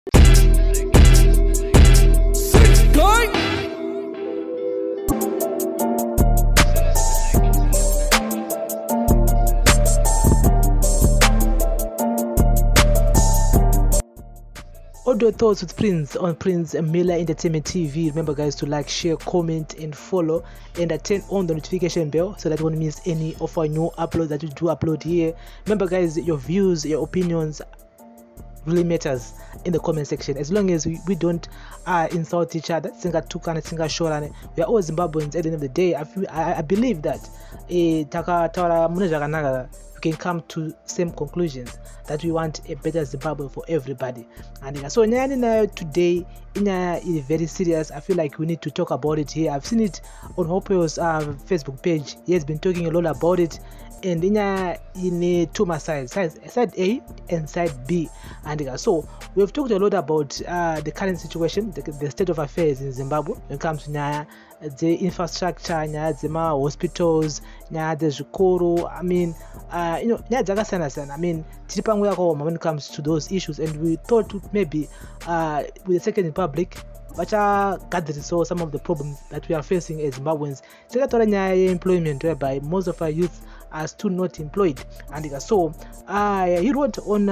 Audio thoughts with Prince on Prince Miller Entertainment TV. Remember guys to like, share, comment and follow, and turn on the notification bell so that you won't miss any of our new uploads that we do upload here. Remember guys, your views, your opinions really matters in the comment section. As long as we don't insult each other, we are all Zimbabweans at the end of the day. I believe that we can come to same conclusions that we want a better Zimbabwe for everybody. And so today is very serious. I feel like we need to talk about it here. I've seen it on Hopewell's Facebook page. He has been talking a lot about it, and in two sides, side A and side B. And so we've talked a lot about the current situation, the state of affairs in Zimbabwe when it comes to the infrastructure, the hospitals, the zvikoro. I mean, when it comes to those issues, and we thought maybe with the Second Republic, so some of the problems that we are facing as Zimbabweans, employment, whereby most of our youth are still not employed. And so he wrote on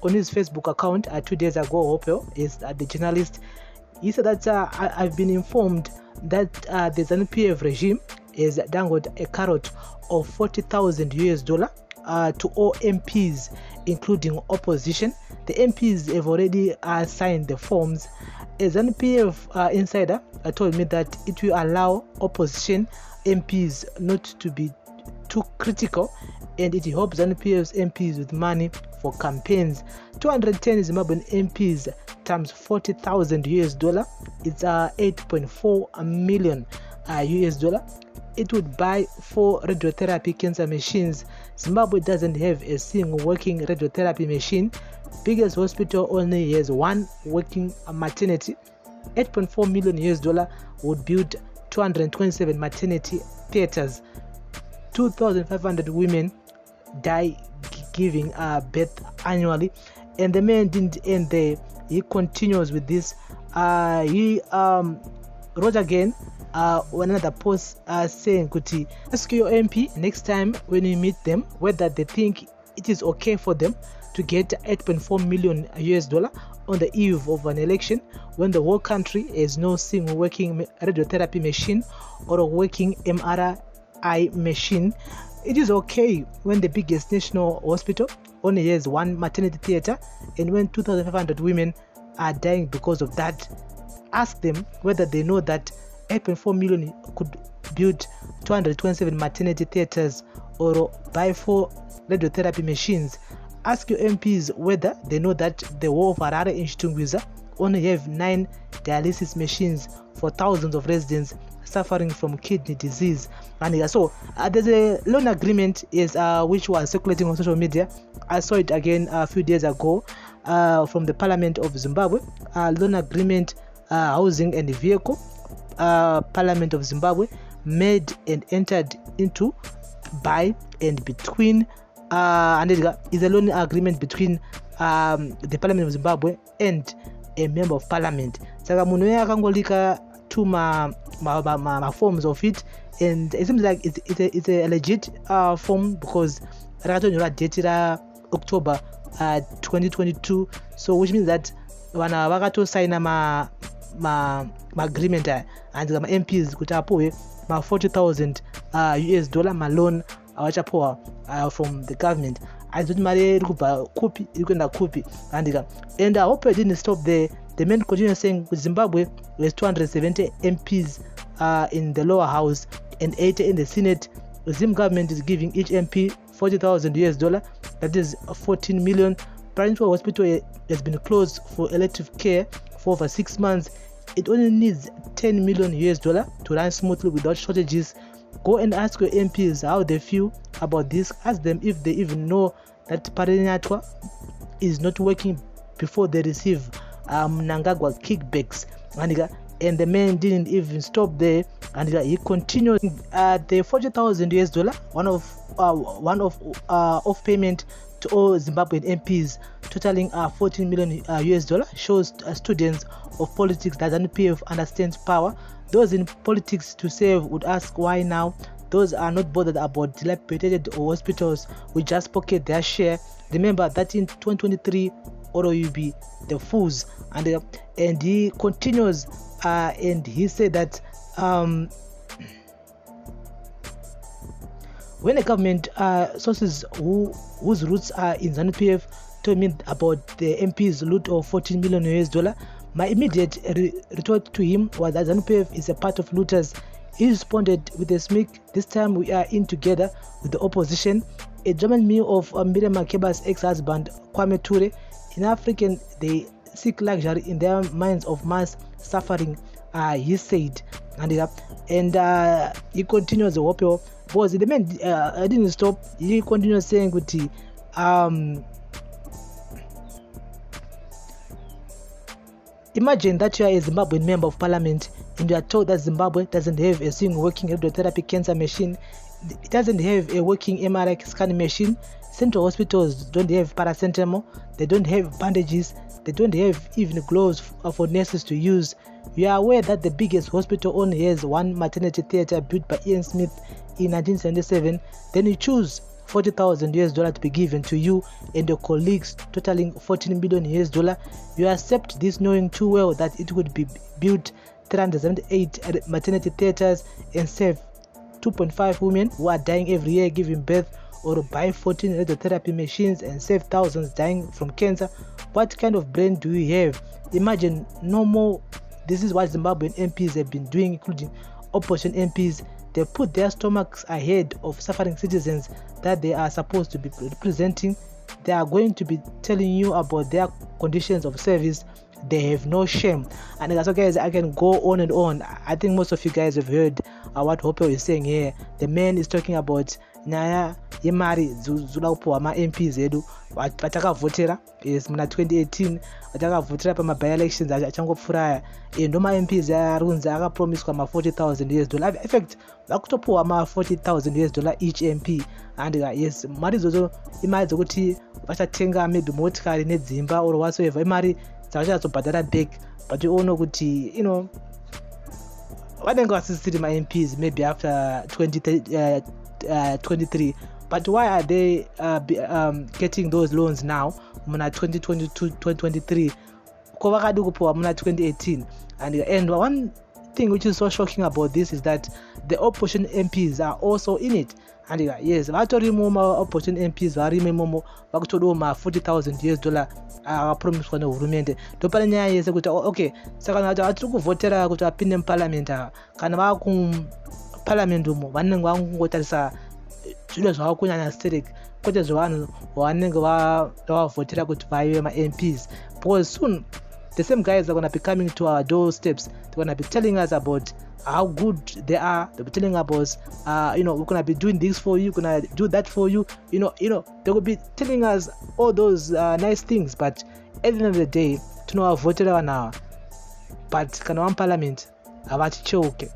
his Facebook account 2 days ago. Hopewell is the journalist. He said that I've been informed that the ZANU-PF regime has dangled a carrot of $40,000 to all MPs, including opposition. The MPs have already signed the forms. A ZANU-PF insider told me that it will allow opposition MPs not to be too critical, and it helps ZANU-PF's MPs with money for campaigns. 210 Zimbabwean MPs times $40,000, it's 8.4 million US. It would buy 4 radiotherapy cancer machines. Zimbabwe doesn't have a single working radiotherapy machine. Biggest hospital only has 1 working maternity. $8.4 million US would build 227 maternity theaters. 2,500 women die giving birth annually. And the man didn't end there. He continues with this. He wrote again on another post saying, Kuti, ask your MP next time when you meet them whether they think it is okay for them to get $8.4 million US on the eve of an election when the whole country has no single working radiotherapy machine or a working MRI machine. It is okay when the biggest national hospital only has 1 maternity theater, and when 2,500 women are dying because of that. Ask them whether they know that 8.4 million could build 227 maternity theaters or buy 4 radiotherapy machines. Ask your MPs whether they know that the whole of Harare and Chitungwiza only have 9 dialysis machines for thousands of residents suffering from kidney disease. And so there's a loan agreement which was circulating on social media. I saw it again a few days ago from the Parliament of Zimbabwe. Loan agreement, housing and vehicle. Parliament of Zimbabwe made and entered into by and between and it is a loan agreement between the Parliament of Zimbabwe and a member of parliament. Saka munhu akangolika to my forms of it, and it seems like it's a legit form because rakatonyora date ra October 2022, so which means that vana vakatosaina ma agreement and ma MPs kuti apowe ma $40,000 US loan avachapowa from the government. I don't marry kupi ikuenda kupi and I hope I didn't stop there. The man continues saying Zimbabwe has 270 MPs in the lower house and 80 in the Senate. The Zim government is giving each MP $40,000 US, that is 14 million. Primary hospital has been closed for elective care for over 6 months. It only needs $10 million US to run smoothly without shortages. Go and ask your MPs how they feel about this. Ask them if they even know that Parinatwa is not working before they receive Mnangagwa kickbacks. And the man didn't even stop there, and he continued the $40,000 US, one of payment to all Zimbabwean MPs, totaling 14 million US dollar, shows students of politics that ZANU-PF understands power. Those in politics to save would ask why now. Those are not bothered about dilapidated hospitals will just pocket their share. Remember that in 2023, or you be the fools. And he continues and he said that when the government sources whose roots are in ZANU-PF told me about the MP's loot of 14 million US dollar, my immediate retort to him was that ZANU-PF is a part of looters. He responded with a smirk. This time we are in together with the opposition. It reminded me of Miriam Makeba's ex-husband Kwame Ture. In African, they seek luxury in their minds of mass suffering, he said. And he continues the Hopewell. Because the man didn't stop. He continues saying with imagine that you are a Zimbabwean member of parliament and you are told that Zimbabwe doesn't have a single working radiotherapy cancer machine. It doesn't have a working MRI scanning machine. Central hospitals don't have paracetamol. They don't have bandages. They don't have even gloves for nurses to use. You are aware that the biggest hospital only has one maternity theater built by Ian Smith in 1977. Then you choose 40,000 US dollar to be given to you and your colleagues, totaling 14 million US dollar. You accept this knowing too well that it would be built 378 maternity theaters and save 2.5 women who are dying every year giving birth, or buy 14 radiotherapy machines and save thousands dying from cancer. What kind of brain do you have? Imagine no more. This is what Zimbabwean MPs have been doing, including opposition MPs. They put their stomachs ahead of suffering citizens that they are supposed to be representing. They are going to be telling you about their conditions of service. They have no shame. And that's okay, guys, I can go on and on. I think most of you guys have heard what Hopewell is saying here. The man is talking about nyaya yemari dzula kupuwa ma-MPs edu vatakavhotera muna 2018 vatakavhotera pama-by-elections achangopfura ndo ma-MPs arunzi akapromiswa ma-40,000 US dollar. In fact vakutopuwa ma-40,000 US dollar each MP. And yes, mari idzodzo imari dzokuti vachatenga maybe motikari nedzimba or whatsoever, imari dzavachazobhadhara back. But you all know kuti vanenge vasisiri ma-MPs maybe after 23. But why are they getting those loans now muna 2022 2023 kovakadi kupuwa muna 2018? And one thing which is so shocking about this is that the opposition MPs are also in it. And yes, vatorimo ma-opposition MPs varime momo vakutodawo ma-40,000 US dollar akapromiswa nehurumende. Ndopane nyaya yese kuti okay, saka vatiri kuvhotera kuti vapinde muparliament kana vakuparliament umo vanenge vangotarisa zviro zvavo kunyanya sterek kwete zvevanhu vanenge vavhotera kuti vaive ma-MPs. Because soon the same guys are going to be coming to our doorsteps. They're going to be telling us about how good they are. They'll be telling us we're going to be doing this for you, we're going to do that for you, they will be telling us all those nice things. But at the end of the day, to know vhotera now, but kana one parliament avatichoke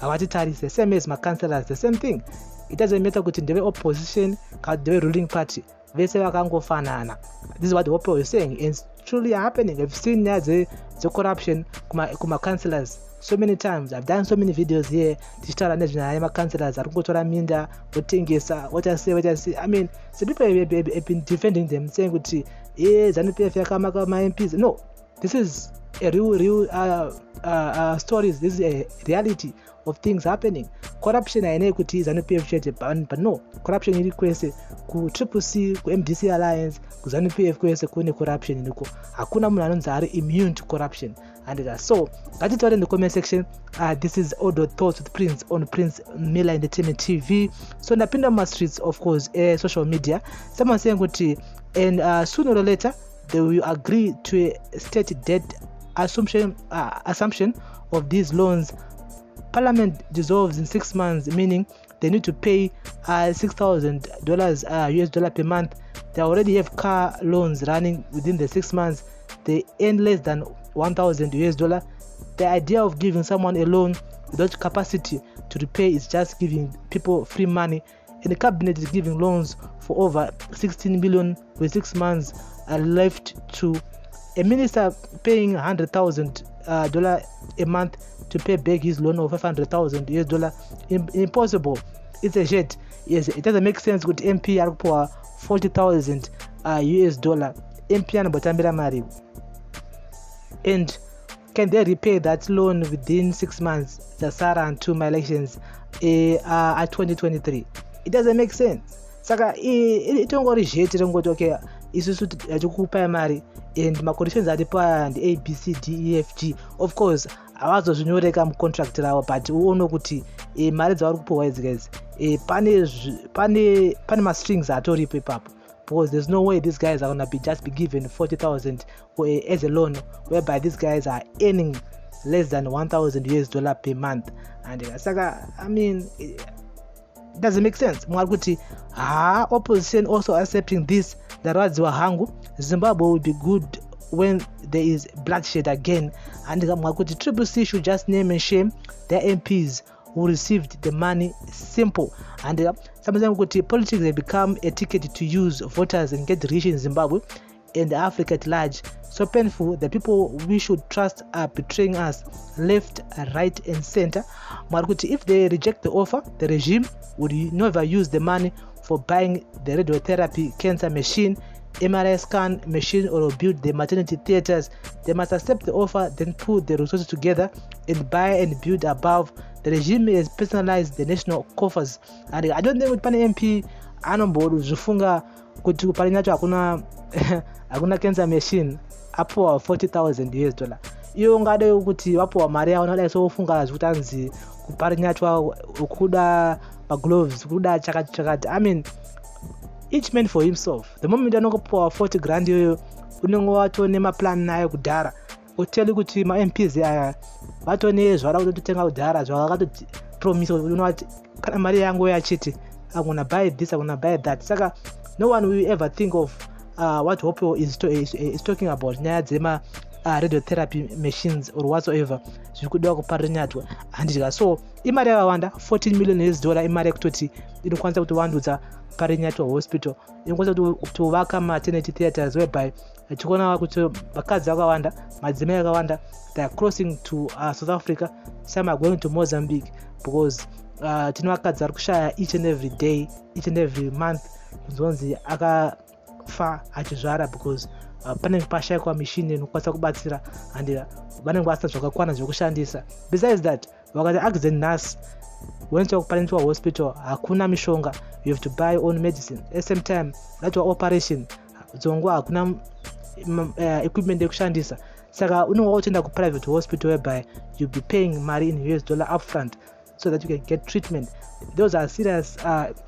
avatitarise, same as my councillors, the same thing. It doesn't matter kuti ndeve opposition kana ndeve ruling party, vese vakangofanana. This is what the Hopewell is saying, and it's truly happening. I've seen the corruption kuma councillors so many times. I've done so many videos here tichitaura nezvinaya ma-councillors ari kungotora minda votengesa, what I say. I mean, some people have been defending them, saying kuti ZANU-PF yakamaka ma-MPs. No, this is a real stories. This is a reality of things happening. Corruption hainei kuti ZANU-PF chete, but no, corruption iri kwese ku Triple C, ku MDC Alliance, ku ZANU-PF kwese kune corruption iniko. Hakuna munhu anonzi ari immune to corruption. And so ngatitaure in the comment section. This is all the thoughts with Prince on Prince Miller Entertainment TV. So ndapinda ma streets, of course, social media, someone saying kuti and sooner or later they will agree to a state debt assumption of these loans. Parliament dissolves in 6 months, meaning they need to pay $6,000 US dollar per month. They already have car loans running within the 6 months. They earn less than 1,000 US dollar. The idea of giving someone a loan without capacity to repay is just giving people free money. and the cabinet is giving loans for over 16 billion with 6 months left to a minister paying $100,000 a month to pay back his loan of $500,000 impossible. It's a jet. Yes, it doesn't make sense with MP for $40,000 MP and Botambira Mari. And can they repay that loan within 6 months? The Sarah and 2 elections at 2023. It doesn't make sense. Saka itongori jet okay isusu achikupa mari and my conditions are and A B C D E F G. Of course avazozvinyoreka mucontract ravo, but uone kuti mari dzavari kupiwa idzi guys pane ma-strings atoripo ipapo, because there's no way these guys are going to be given 40,000 as a loan, whereby these guys are earning less than $1,000 per month. And saka I mean it doesn't make sense. Mwakuti opposition also accepting this, that hangu Zimbabwe will be good when there is bloodshed again. And Mwakuti Triple C should just name and shame their MPs who received the money. Simple. And sometimes politics have become a ticket to use voters and get rich in Zimbabwe and Africa at large. So painful. The people we should trust are betraying us left, right and center. Mwakuti, if they reject the offer, the regime would never use the money for buying the radiotherapy cancer machine, MRI scan machine, or build the maternity theaters. They must accept the offer, then put the resources together and buy and build above. The regime has personalized the national coffers. And I don't think with Pani MP anombodu zvifunga kuti pari nacho hakuna cancer machine apowa $40,000. Iyo ngade kuti wapowa mari yavo nodai sofunga zvutanzi kupari nacho kuda gloves kuda chakati. I mean each man for himself. The moment anokupowa 40 grand yoyo unenge watone maplan nayo kudhara uteli kuti ma MPs aya vatone zvara kutotenga kudhara zvakatoti promise unoti kana mari yangu yachiti I'm gonna buy this, I'm gonna buy that. Saka no one will ever think of what Hopewell is talking about. Nyaya dzema radiotherapy machines or whatsoever zvirikudiwa kuparinyatwa handika. So imari yakawanda $14 million imari yekutoti inokwanisa kuti vandudza parinyatwa hospital, inokwanisa kuti uvaka maternity theaters whereby tikuona kuti vakadzi vakawanda, madzimai akawanda, they are crossing to South Africa, some are going to Mozambique, because tino vakadzi ari kushaya each and every day, each and every month kunzonzi akafa achizvara because panenge pashayikwa machine inokwanisa kubatsira and vanenge vasina zvakakwana zvekushandisa. Besides that, vakati accident nurse went kuparentwa hospital hakuna mishonga, you have to buy own medicine. At the same time vatwa operation dzongo hakuna equipment yekushandisa, saka unenge wakutoenda kuprivate hospital whereby you'll be paying money in US dollar upfront so that you can get treatment. Those are serious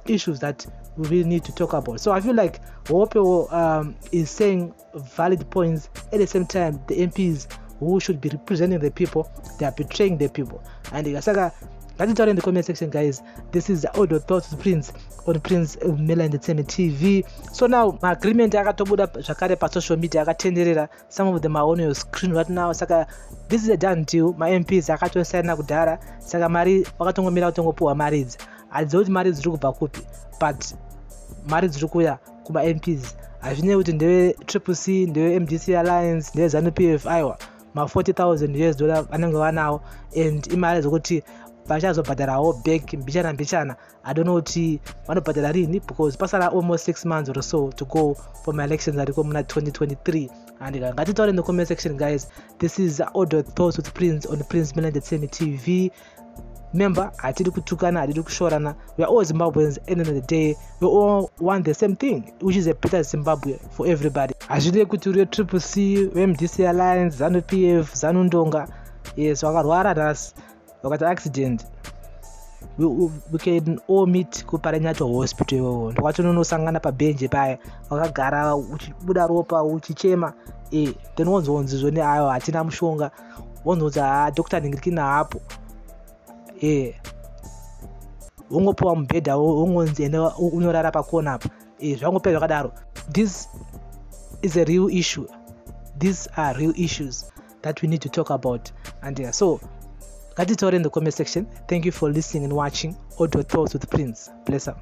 issues that we really need to talk about. So I feel like Hopewell is saying valid points. At the same time, the MPs who should be representing the people, they are betraying the people. And Saka, let it out in the comment section, guys. This is the audio thoughts of Prince on Prince Mela Entertainment TV. So now, my agreement akatobuda zvakare pa social media akatenderera. Some of them are on your screen right now. Saka, this is a done deal. My MPs akatosaina kudhara. Saka mari vakatongomira kutongopuwa mari idzi. Adzoti mari dziri kubva kupi, but mari dziri kuya kuma MPs hazvinei kuti ndeve Triple C, ndeve MDC Alliance, ndeve ZANU-PF, aiwa ma $40,000 vanenge vanawo, and imari dzokuti vachazobhadharawo back mbichana. I don't know kuti vanobhadhara rini, because pasara almost 6 months or so to go for my elections ariko muna 2023. And ngatitaure in the comment section, guys. This is audio thoughts with Prince on Prince Mela Entertainment TV. Remember, hatidi kutukana, hatidi kushorana. We are all Zimbabweans. At the end of the day, we all want the same thing, which is a better Zimbabwe for everybody. Azvide kuti uri Triple C, MDC Alliance, ZANU-PF, ZANU-Ndonga, yes, vakarwara nhasi, vakati accident, we can all meet kuparanyato hospital iwowo. Ndokatononosangana pabhenji paya, vakagara uchibuda ropa uchichema, then wonzonzi zvone ayo hatina mushonga, wonzonzi Dr. Ningirikina hapo. Ungopuwa mubhedha ungonzi ene unorara pakona apa, zvangopera zvakadaro. This is a real issue. These are real issues that we need to talk about. And so ngatitaure in the comment section. Thank you for listening and watching Audio Thoughts with Prince. Bless up.